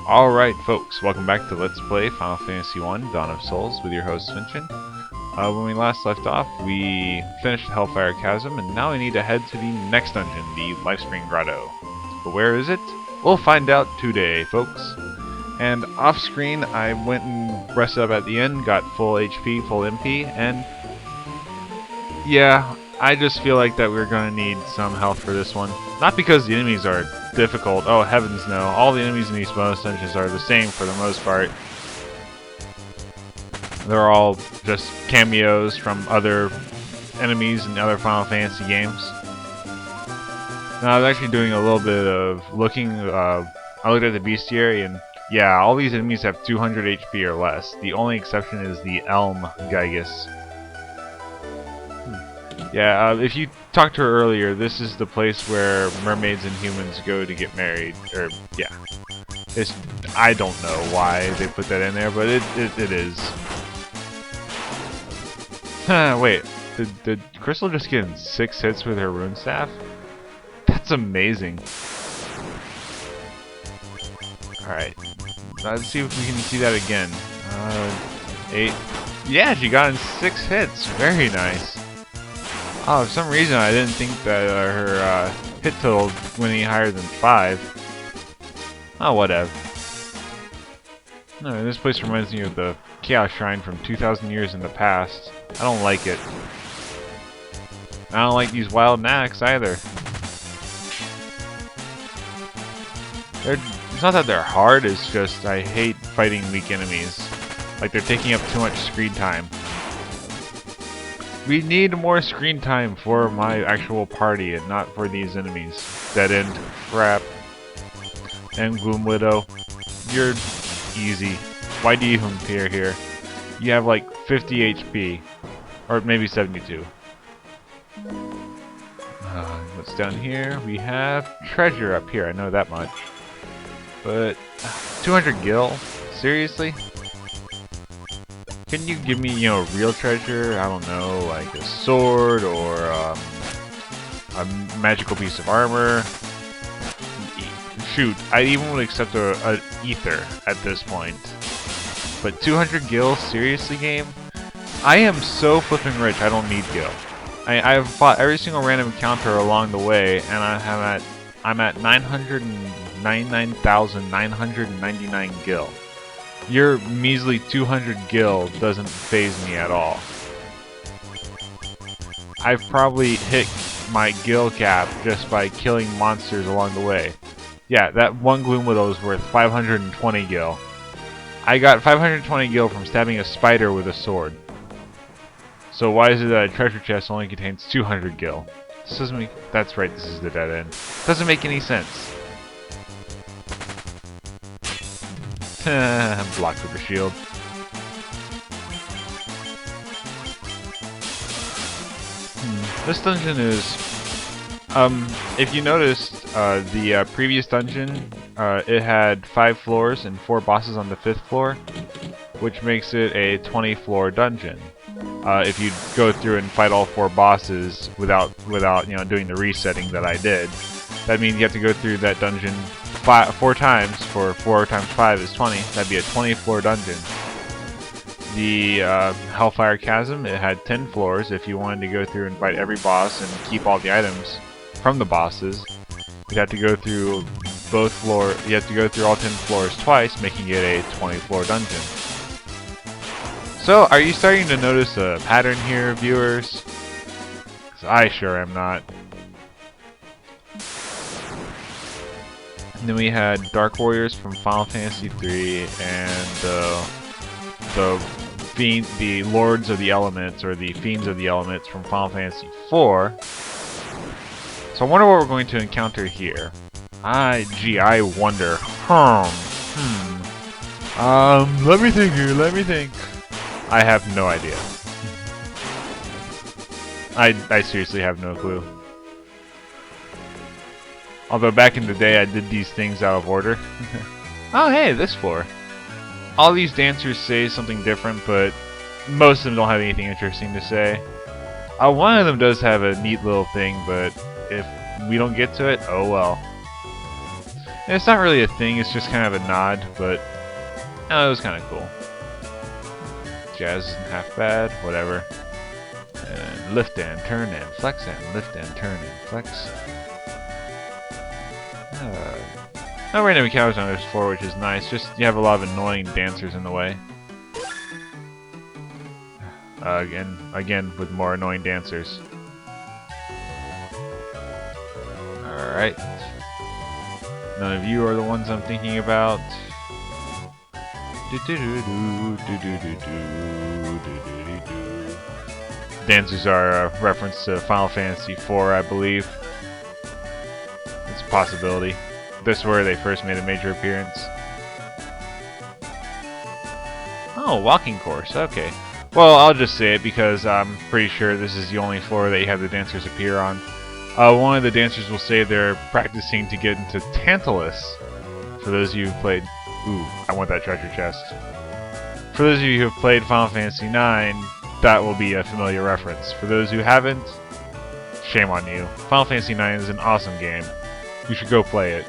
Alright folks, welcome back to Let's Play Final Fantasy 1 Dawn of Souls with your host Finchen. When we last left off, we finished Hellfire Chasm, and now we need to head to the next dungeon, the Lifespring Grotto. But where is it? We'll find out today, folks. And off screen, I went and rested up at the end, got full HP, full MP, and yeah, I just feel like that we're going to need some health for this one. Not because the enemies are difficult, oh heavens no, all the enemies in these bonus dungeons are the same for the most part. They're all just cameos from other enemies in other Final Fantasy games. Now I was actually doing a little bit of looking, I looked at the bestiary and yeah, all these enemies have 200 HP or less. The only exception is the Elm Gygus. Yeah, if you talked to her earlier, this is the place where mermaids and humans go to get married. Or, yeah. I don't know why they put that in there, but it is. Wait, did Crystal just get in 6 hits with her rune staff? That's amazing. Alright, let's see if we can see that again. 8. Yeah, she got in 6 hits. Very nice. Oh, for some reason I didn't think that her hit total went any higher than 5. Oh, whatever. No, this place reminds me of the Chaos Shrine from 2,000 years in the past. I don't like it. I don't like these wild knacks either. It's not that they're hard, it's just I hate fighting weak enemies. Like they're taking up too much screen time. We need more screen time for my actual party and not for these enemies. Dead end crap. And Gloom Widow, you're easy. Why do you even appear here? You have like 50 HP. Or maybe 72. What's down here? We have treasure up here, I know that much. But 200 gil? Seriously? Can you give me, real treasure? I don't know, like a sword or a magical piece of armor. Shoot, I even would accept a ether at this point. But 200 gil? Seriously, game? I am so flipping rich, I don't need gil. I've fought every single random encounter along the way, and I'm at 999,999 gil. Your measly 200 gil doesn't faze me at all. I've probably hit my gil cap just by killing monsters along the way. Yeah, that one Gloom Widow is worth 520 gil. I got 520 gil from stabbing a spider with a sword. So why is it that a treasure chest only contains 200 gil? This doesn't make... That's right, this is the dead end. Doesn't make any sense. Blocked with the shield. This dungeon is... if you noticed, the previous dungeon, it had 5 floors and 4 bosses on the 5th floor, which makes it a 20-floor dungeon. If you go through and fight all 4 bosses without doing the resetting that I did, that means you have to go through that dungeon 4 times. For 4 times 5 is 20. That'd be a 20-floor dungeon. The Hellfire Chasm, it had 10 floors. If you wanted to go through and fight every boss and keep all the items from the bosses, you'd have to go through both floors. You have to go through all 10 floors twice, making it a 20-floor dungeon. So, are you starting to notice a pattern here, viewers? 'Cause I sure am not. And then we had Dark Warriors from Final Fantasy 3 and the Lords of the Elements, or the Fiends of the Elements from Final Fantasy 4. So I wonder what we're going to encounter here. Gee, I wonder. Let me think here, let me think. I have no idea. I seriously have no clue. Although back in the day I did these things out of order. Oh hey, this floor. All these dancers say something different, but most of them don't have anything interesting to say. One of them does have a neat little thing, but if we don't get to it, oh well. And it's not really a thing, it's just kind of a nod, but it was kind of cool. Jazz isn't half bad, whatever. And lift and turn and flex and lift and turn and flex. No random encounters on this floor, which is nice. Just you have a lot of annoying dancers in the way. Again, with more annoying dancers. Alright. None of you are the ones I'm thinking about. Dancers are a reference to Final Fantasy IV, I believe. It's a possibility. This is where they first made a major appearance. Oh, walking course, okay. Well, I'll just say it because I'm pretty sure this is the only floor that you have the dancers appear on. One of the dancers will say they're practicing to get into Tantalus. For those of you who've played... Ooh, I want that treasure chest. For those of you who have played Final Fantasy IX, that will be a familiar reference. For those who haven't, shame on you. Final Fantasy IX is an awesome game. You should go play it.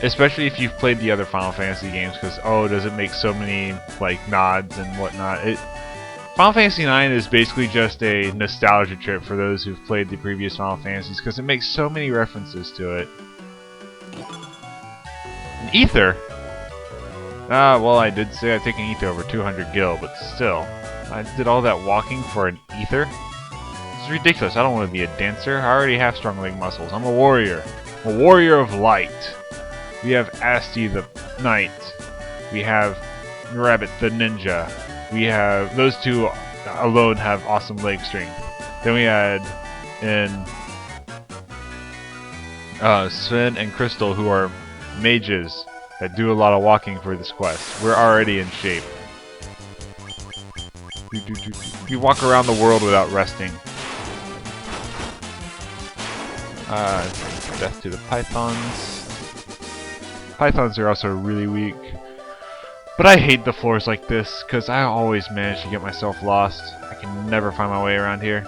Especially if you've played the other Final Fantasy games, because does it make so many like nods and whatnot. Final Fantasy IX is basically just a nostalgia trip for those who've played the previous Final Fantasies, because it makes so many references to it. An ether? Well, I did say I'd take an ether over 200 gil, but still. I did all that walking for an ether? It's ridiculous. I don't want to be a dancer. I already have strong leg muscles. I'm a warrior. I'm a warrior of light. We have Asti the Knight. We have Rabbit the Ninja. We have... Those two alone have awesome leg strength. Then we had Sven and Crystal, who are mages that do a lot of walking for this quest. We're already in shape. You walk around the world without resting. Death to the pythons. Pythons are also really weak. But I hate the floors like this, because I always manage to get myself lost. I can never find my way around here.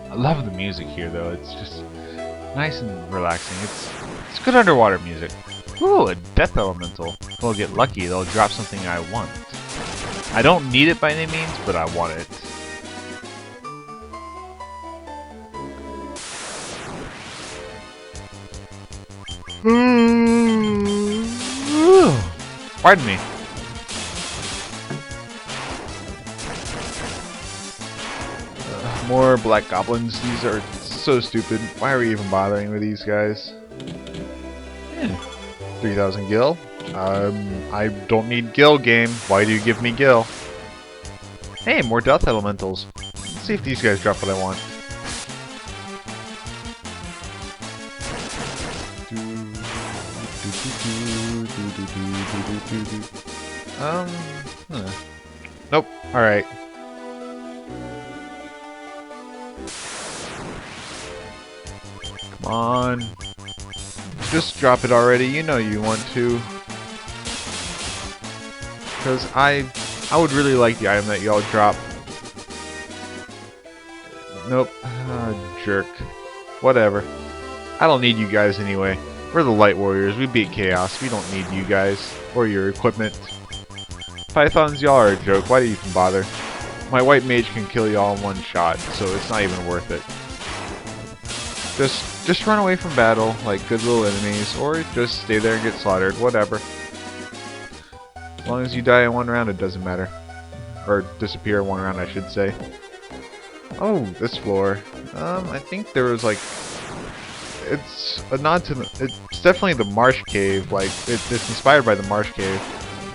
I love the music here, though. It's just nice and relaxing. It's good underwater music. Ooh, a death elemental. If I'll get lucky, they'll drop something I want. I don't need it by any means, but I want it. Pardon me. More black goblins. These are so stupid. Why are we even bothering with these guys? 3,000 gil. I don't need gil, game. Why do you give me gil? Hey, more death elementals. Let's see if these guys drop what I want. Nope. Alright. Come on. Just drop it already. You know you want to. Because I would really like the item that y'all drop. Nope. Jerk. Whatever. I don't need you guys anyway. We're the Light Warriors. We beat Chaos. We don't need you guys. Or your equipment. Pythons, y'all are a joke. Why do you even bother? My white mage can kill y'all in one shot, so it's not even worth it. Just run away from battle, like good little enemies, or just stay there and get slaughtered. Whatever. As long as you die in one round, it doesn't matter. Or disappear in one round, I should say. Oh, this floor. I think there was like... It's a nod to the... It's definitely the Marsh Cave. Like, it's inspired by the Marsh Cave.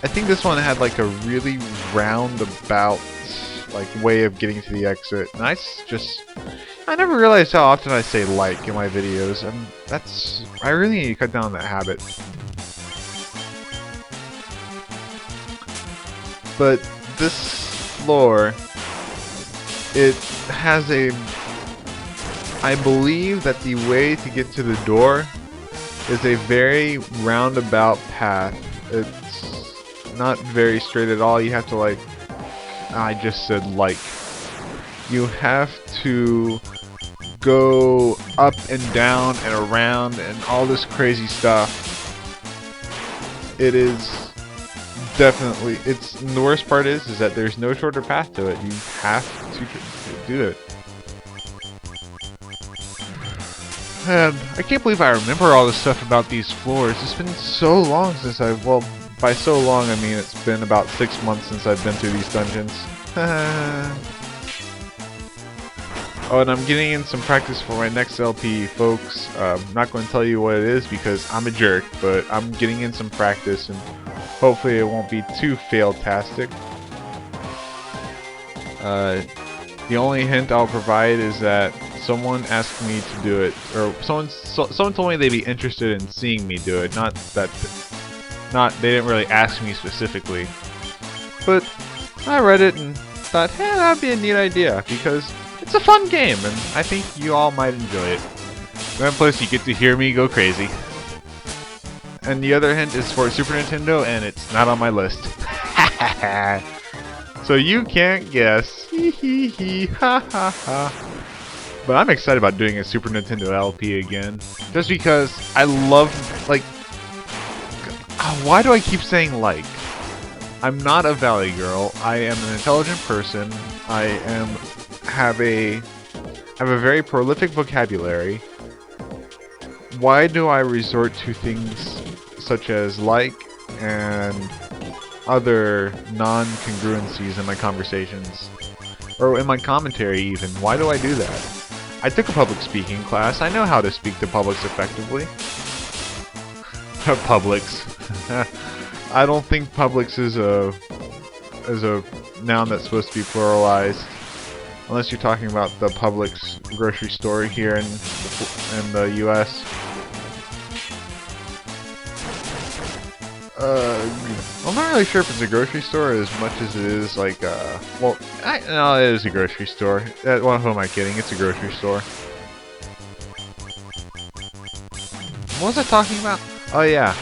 I think this one had like a really roundabout like way of getting to the exit. And I never realized how often I say like in my videos, and I really need to cut down that habit. But this floor, it has I believe that the way to get to the door is a very roundabout path. not very straight at all. You have to like, I just said like. You have to go up and down and around and all this crazy stuff. It is definitely, the worst part is that there's no shorter path to it. You have to do it. And I can't believe I remember all this stuff about these floors. It's been so long since well, by so long I mean it's been about 6 months since I've been through these dungeons. Oh, and I'm getting in some practice for my next LP, folks. I'm not going to tell you what it is because I'm a jerk, but I'm getting in some practice and hopefully it won't be too fail-tastic. The only hint I'll provide is that someone asked me to do it, or someone told me they'd be interested in seeing me do it. They didn't really ask me specifically, but I read it and thought, hey, that'd be a neat idea because it's a fun game, and I think you all might enjoy it. And plus, you get to hear me go crazy. And the other hint is for Super Nintendo, and it's not on my list. So you can't guess. Hee hee hee, ha ha ha. But I'm excited about doing a Super Nintendo LP again. Just because I love, like... Why do I keep saying like? I'm not a valley girl. I am an intelligent person. I have a very prolific vocabulary. Why do I resort to things such as like and other non-congruencies in my conversations? Or in my commentary even? Why do I do that? I took a public speaking class. I know how to speak to publics effectively. Publics. I don't think publics is a noun that's supposed to be pluralized. Unless you're talking about the Publix grocery store here in the US. I'm not really sure if it's a grocery store as much as it is like well, no, it is a grocery store. Well, who am I kidding? It's a grocery store. What was I talking about? Oh yeah.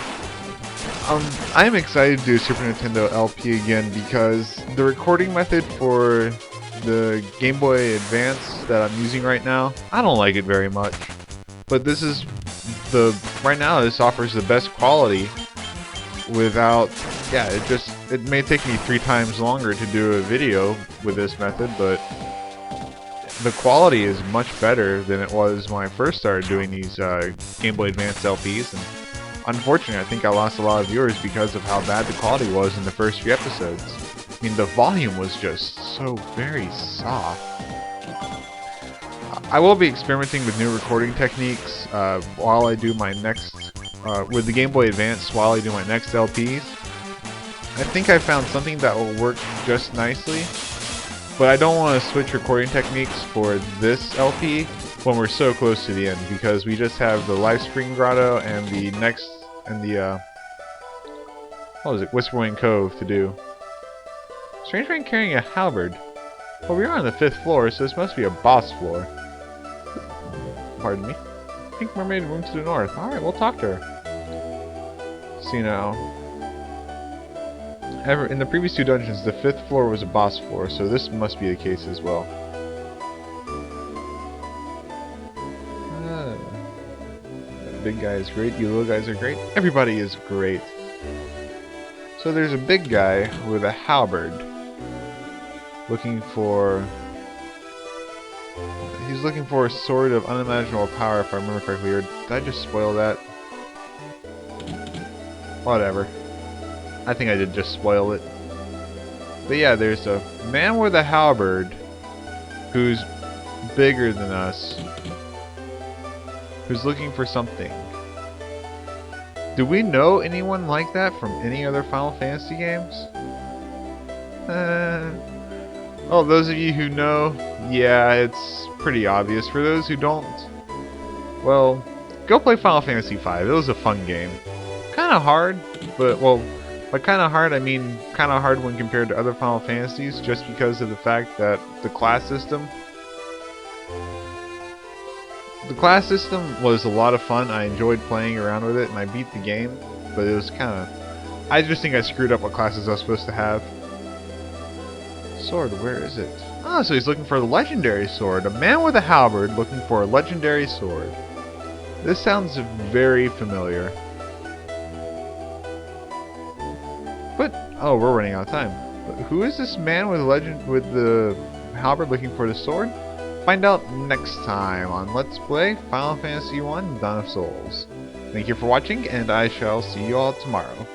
I'm excited to do Super Nintendo LP again because the recording method for the Game Boy Advance that I'm using right now, I don't like it very much. But this is right now this offers the best quality without, yeah, it may take me 3 times longer to do a video with this method, but the quality is much better than it was when I first started doing these Game Boy Advance LPs, and unfortunately I think I lost a lot of viewers because of how bad the quality was in the first few episodes. I mean, the volume was just so very soft. I will be experimenting with new recording techniques while I do my next, with the Game Boy Advance while I do my next LPs. I think I found something that will work just nicely, but I don't want to switch recording techniques for this LP when we're so close to the end, because we just have the Life Spring Grotto and the what was it, Whisperwind Cove to do. Strange Man carrying a halberd. Well, we are on the 5th floor, so this must be a boss floor. Pardon me. Pink Mermaid room to the north. Alright, we'll talk to her. See now. In the previous 2 dungeons, the 5th floor was a boss floor, so this must be the case as well. Big guy is great, you little guys are great. Everybody is great. So there's a big guy with a halberd looking for... He's looking for a sword of unimaginable power, if I remember correctly, or did I just spoil that? Whatever. I think I did just spoil it. But yeah, there's a man with a halberd who's bigger than us, who's looking for something. Do we know anyone like that from any other Final Fantasy games? Oh, those of you who know, yeah, it's pretty obvious. For those who don't, well, go play Final Fantasy V. It was a fun game. Kind of hard, but, well, by kind of hard, I mean kind of hard when compared to other Final Fantasies, just because of the fact that the class system was a lot of fun. I enjoyed playing around with it, and I beat the game, but it was kind of I just think I screwed up what classes I was supposed to have. Sword, where is it? Ah, so he's looking for the legendary sword. A man with a halberd looking for a legendary sword. This sounds very familiar. But, oh, we're running out of time. But who is this man with the halberd looking for the sword? Find out next time on Let's Play Final Fantasy 1 Dawn of Souls. Thank you for watching, and I shall see you all tomorrow.